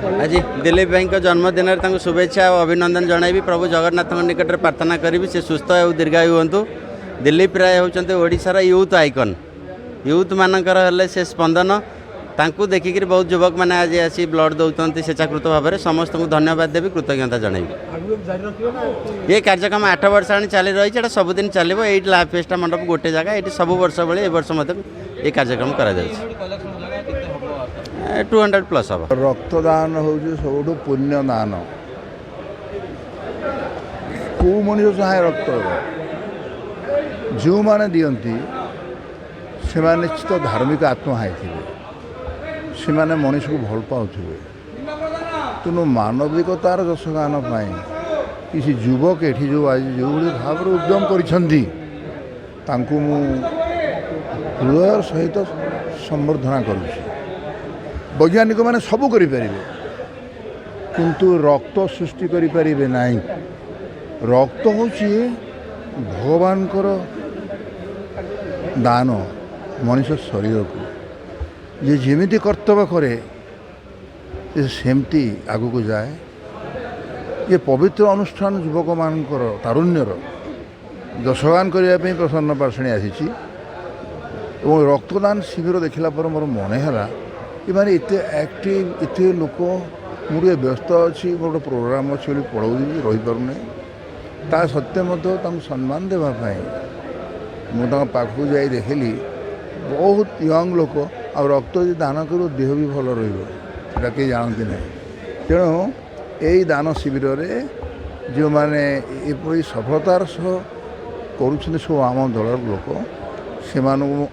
आज दिलीप भाई जन्मदिन में शुभेच्छा और अभिनंदन जनइबी प्रभु जगन्नाथ निकट में प्रार्थना करी से सुस्थ और दीर्घायु हूँ। दिलीप राय होती ओडिशार यूथ आइकन यूथ मानकर हेले से स्पंदन तांकू देखिक बहुत युवक मैंने आज आसी ब्लड दौरान स्वेच्छाकृत भाव में समस्त को धन्यवाद देवी कृतज्ञता जनइबी। ये कार्यक्रम 8 वर्ष आनी चली रही सबुदिन चलो ये लाभ फेस्टा मंडप गोटे जगह ये सब वर्ष भाई वर्ष ये कार्यक्रम कर 200+ हम। रक्तदान हूँ सब पुण्य दान कौ मनुष्य चाहे रक्त जो मैंने दिखती से निश्चित धार्मिक आत्मा है से मनीष को भल पाथे तेणु मानविकतार जसगान किसी युवक ये जो आज जो भाव उद्यम कर हृदय सहित संबर्धना करुँच। वैज्ञानिक मैंने सबू करें किंतु रक्त सृष्टि करें ना। रक्त हूँ भगवान दान मनुष्य शरीर को ये जमी कर्तव्य करे सेमती आगू को जाए। ये पवित्र अनुष्ठान युवक मान तारुण्यर जसगान करने प्रसन्न पार्षणी आसी रक्तदान शिविर देखला पर मोर मन है ये माने इतने एक्टिव इतने लोक मुझे व्यस्त अच्छी गोटे प्रोग्राम अच्छी पढ़ाऊँ रही पारे ता सत्वे सम्मान देवाई मुझे पाखक जा देखली बहुत यंग लोक आ रक्त दान कर देह भी भल रहा कहीं जानती ना। तेणु यही दान शिविर में जो मैंने ये सफलतार सह कर सब आम दल लोक से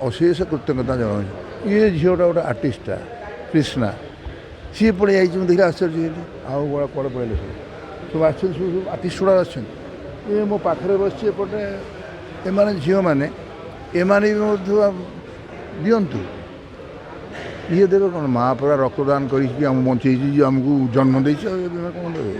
अशेष कृतज्ञता जनाऊँ। ये झीटा गोटे आर्टिस्टा कृष्णा सी पड़े जाइए देखिए आश्चर्य आउ बड़ा कड़े पड़े सब आश्चर्य सब आर्टिस्ट गुड़ा ये मो पाखे बस एपटे एम झील मैंने एमाने भी दिंतु ये देवे कौन माँ पूरा रक्तदान कर बचे आमको जन्म दे कौन देवे।